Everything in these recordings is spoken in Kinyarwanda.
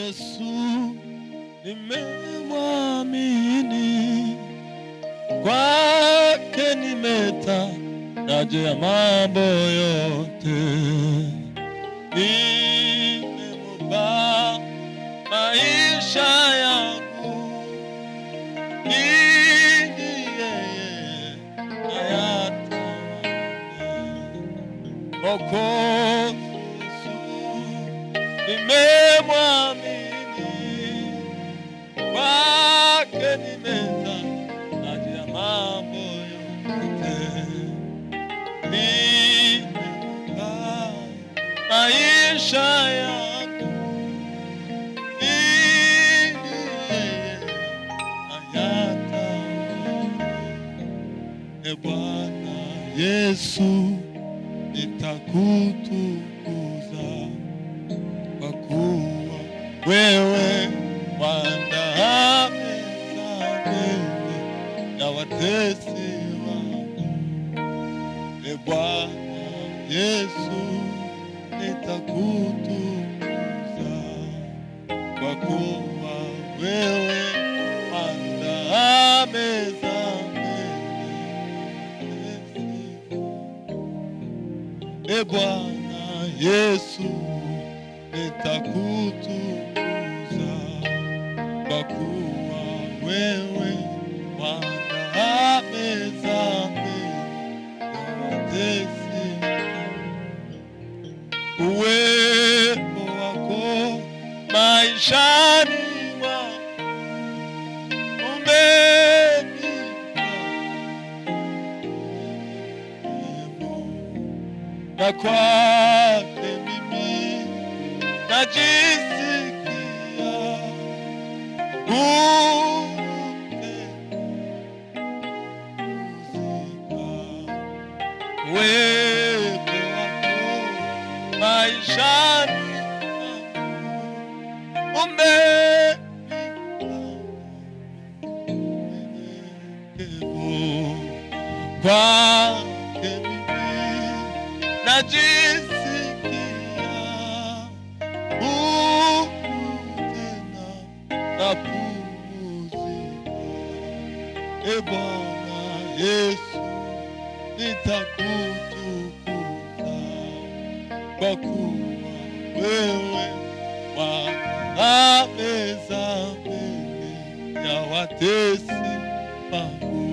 Yesu nimemwamini, kwake nimetarajia mambo yote. Nimempa maisha yangu, ili yeye ayatawale. Mwokozi Yesu nimemwamini, kwake nimetarajia mambo yote. Nimempa maisha yangu, ili yeye ayatawale. Bwana Yesu nitakutukuza, kwa kuwa wewe waandaa meza mbele ya watesi wangu. Bwana Yesu nitakutukuza, kwa kuwa wewe waandaa meza mbele. Bwana Yesu nitakutukuza, kwa kuwa wewe waandaa meza mbele ya watesi. Uwepo wako maishani mwangu umenipa na kwake mimi najisikia uwepo wako maishani umenipa kwake mimi najisikia tena napumzika. Bwana Yesu nitakutukuza, kwa kuwa wewe waandaa meza mbele ya watesi wangu.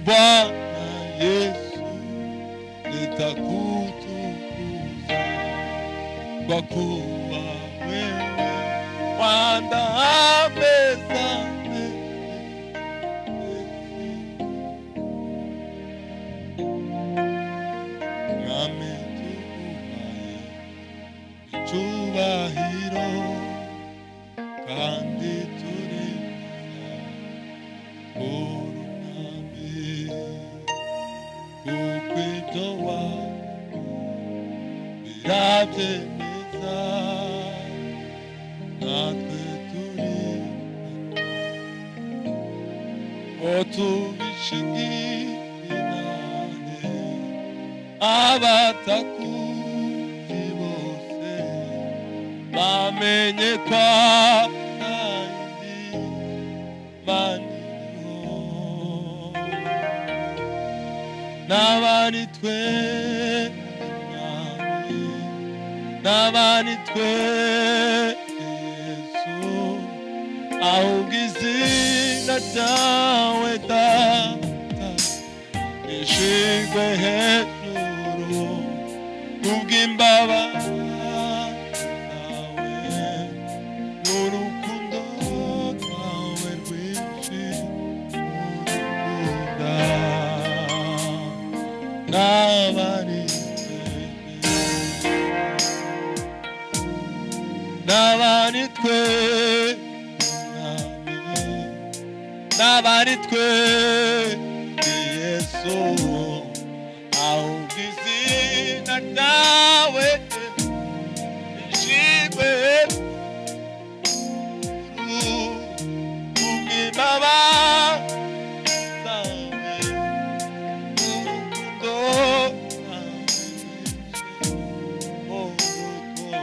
Bwana Yesu nitakutukuza, kwa kuwa wewe waandaa meza mbele. Nami tukubaye icyubahiro, kandi turiza urunami, kuko ibyo birabyemeza. Natwe turi tubishingirane, abatakuzi bose bamenye kwa kandi maniho. N'abari twe n'abari twe Yesu, ahubwo izina ryawe Data rishingwe hejuru, kubw'imbabazi zawe n'urukundo rwawe rwinshi udukunda. N'abari n'abari twe n'abari twe Yesu, ahubwo izina ryawe rishingwe kubw'imbabazi zawe n'urukundo rwawe rwinshi udukunda.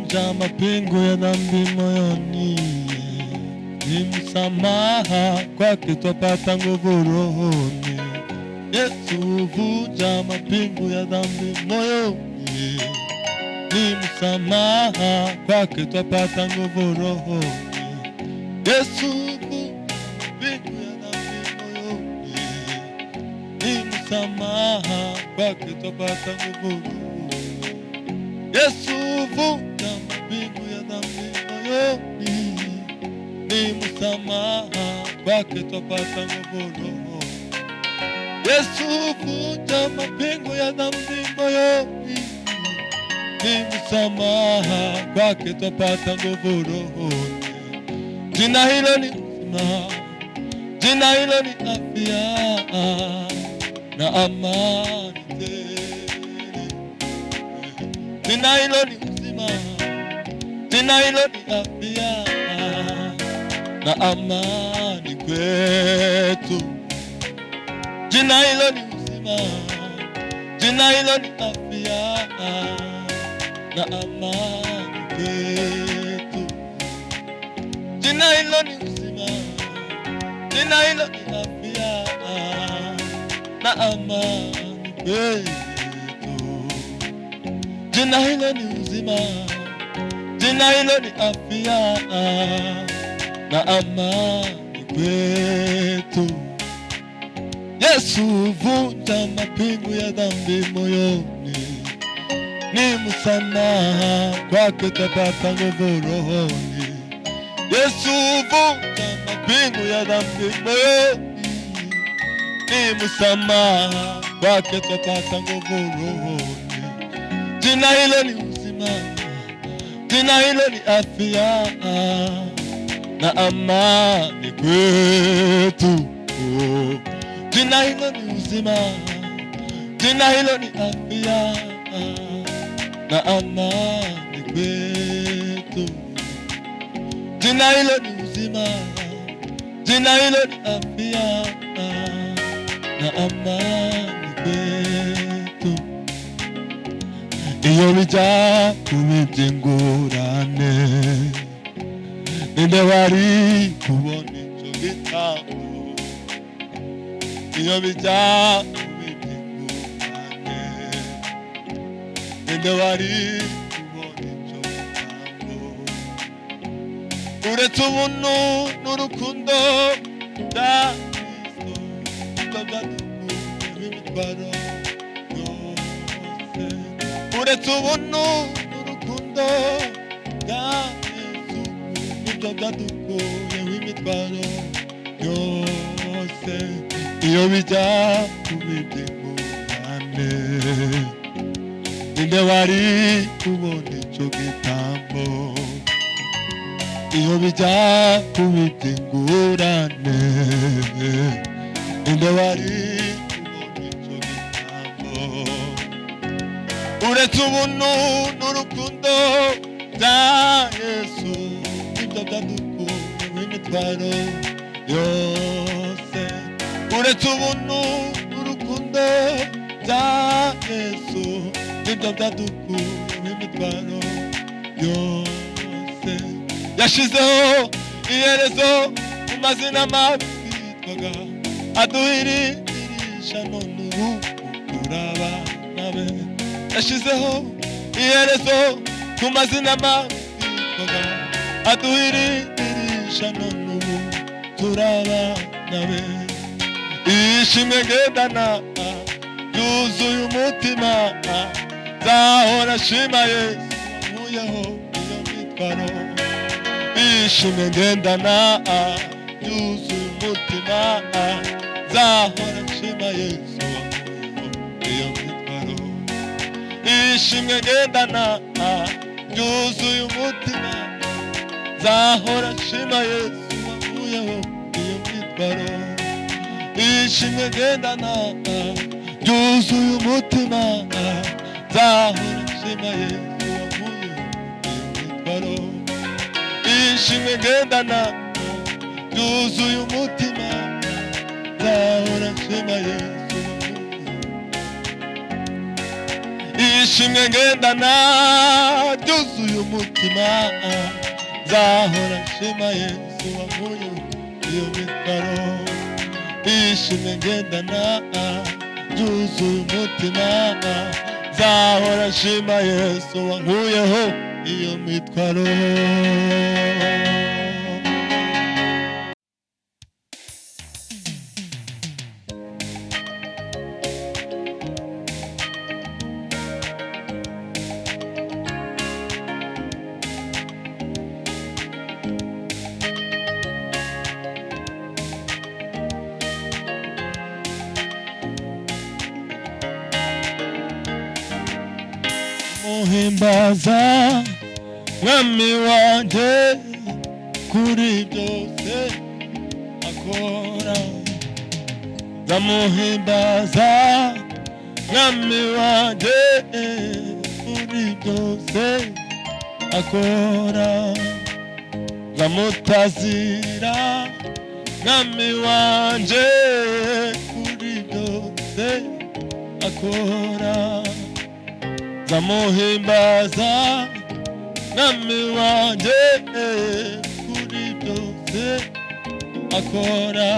Nimevunja mapingo ya dhambi moyoni, ni msamaha kwake twapata nguvu rohoni. Yesu vunja mapingo ya dhambi moyoni, ni msamaha kwake twapata nguvu rohoni. Yesu vunja mapingo ya dhambi moyoni, ni msamaha kwake twapata nguvu rohoni. Yesu vunja mapingo ya dhambi moyoni, ni msamaha kwake twapata nguvu rohoni. Yesu vunja mapingo ya dhambi moyoni, ni msamaha kwake twapata nguvu rohoni. Jina hilo ni uzima, jina hilo ni afya na amani tele. Jina hilo ni uzima, jina hilo ni afya na amani kwetu. Jina hilo ni uzima, jina hilo ni afya na amani kwetu. Jina hilo ni uzima, jina hilo ni afya na amani kwetu. Jina hilo ni uzima, jina hilo ni afya na amani kwetu. Yesu vunja mapingo ya dhambi moyoni, ni msamaha kwake twapata nguvu rohoni. Yesu vunja mapingo ya dhambi moyoni, ni msamaha kwake twapata nguvu rohoni. Jina hilo ni uzima, jina hilo ni afya na amani kwetu. Jina hilo ni uzima, jina hilo ni afya na amani kwetu. Jina hilo ni uzima, jina hilo ni afya na amani kwetu. Iyo bija kubitengurane, ninde wari kubona ico gitambo. Iyo bija kubitengurane, ninde wari kubona ico gitambo. Uretse ubuntu n'urukundo bya Kristo, nibyo byadukuye imitwaro yose. Uretse ubuntu n'urukundo bya Yesu, nibyo byadukuye imitwaro yose. Iyo bijya kubitengurane, ninde wari kubona ico gitambo. Iyo bijya kubitengurane, ninde wari kubona ico gitambo. Uretse ubuntu n'urukundo bya Yesu, nibyo byadukuye imitwaro yose. Uretse ubuntu n'urukundo bya Yesu, nibyo byadukuye imitwaro yose. Yashizeho iherezo mu mazina mabi twitwaga, aduhiririsha none ubu turabana be. Yashizeho iherezo ku mazina mabi twitwaga, aduhiririsha none ubu turabana be. Ishimwe ngendana yuzuye umutima, nzahora shima Yesu wankuyeho iyo mitwaro. Ishimwe ngendana yuzuye umutima, nzahora shima Yesu wankuyeho iyo mitwaro. Ishimwe ngendana yuzuye umutima, nzahora shima Yesu wankuyeho iyo mitwaro. Ishimwe ngendana yuzuye umutima, nzahora shima Yesu wankuyeho iyo mitwaro. Ishimwe ngendana yuzuye umutima, nzahora shima Yesu wankuyeho. ishimwe ngendana ryuzuye umutima nzahora nshima Yesu wankuye iyo mitwaro ishimwe ngendana ryuzuye umutima nzahora nshima Yesu wankuyeho iyo mitwaro Guhimbaza mwami wanjye kuri byose akora ndamuhimbaza mwami wanjye kuri byose akora ndamutazira mwami wanjye kuri byose akora ndamuhimbaza mwami wanjye kuri byose akora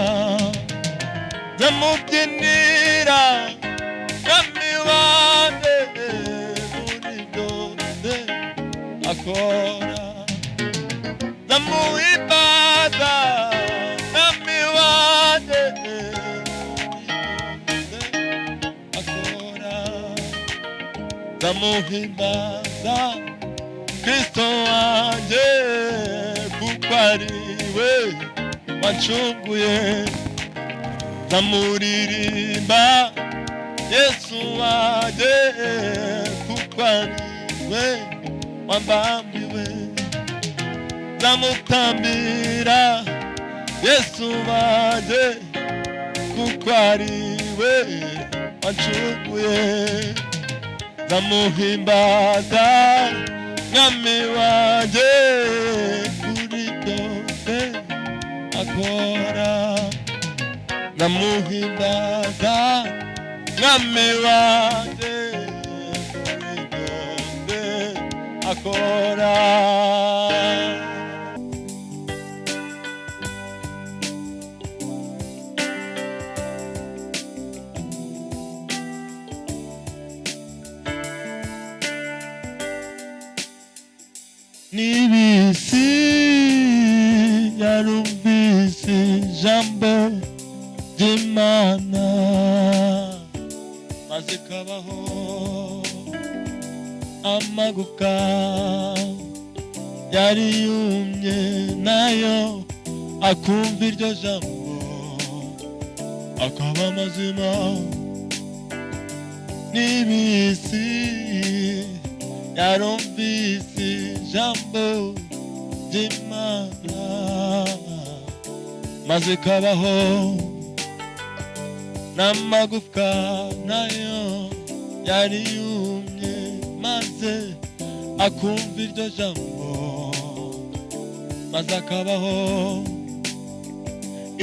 ndamubyinira mwami wanjye kuri byose akora ndamuhimbaza mwami wanjye kuri byose akora ndamuhimbaza Kristo wanjye kuko ariwe wancunguye ndamuririmba Yesu wanjye kuko ariwe wambambiwe ndamutambira Yesu wanjye kuko ariwe wancunguye ndamuhimbaza mwami wanjye kuri byose akora ndamuhimbaza mwami wanjye kuri byose akora Nibisi yarumvise ijambo ry'Imana maze kabaho amaguka yari yumye nayo akumva iryo jambo akaba mazima Nibisi yarumvise ijambo ry'Imana maze kabaho n'amagufwa nayo yari yumye maze akumva iryo jambo maze akabaho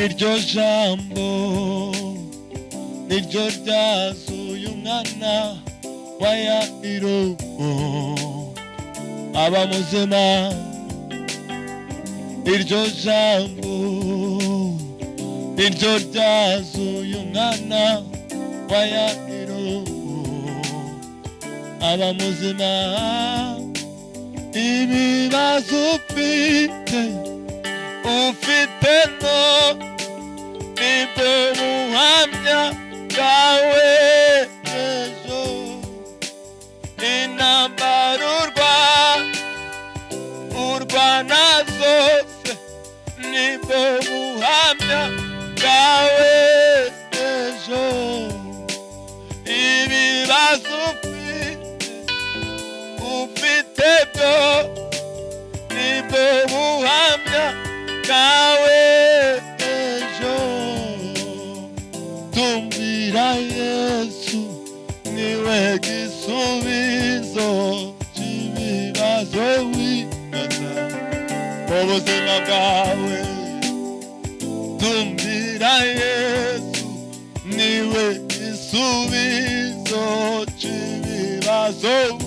iryo jambo niryo ryazuye umwana wa Yairo aba muzima iryo jambo niryo ryazuye umwana wa Yairo aba muzima ibibazo ufite no nibwo buhamya bwawe ejo intambara urwana zose nibwo buhamya bwawe ejo ibibazo ufite byo nibwo buhamya bwawe ejo tumbira Yesu niwe gisubizo cy'ibibazo wibaza mu buzima bwawe tumbira Yesu niwe gisubizo cy'ibibazo ibibazo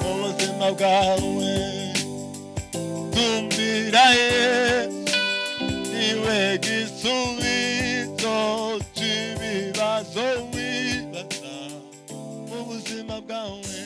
mu buzima bwawe tumbira niwe gisubizo cy'ibibazo wibaza mu buzima bwawe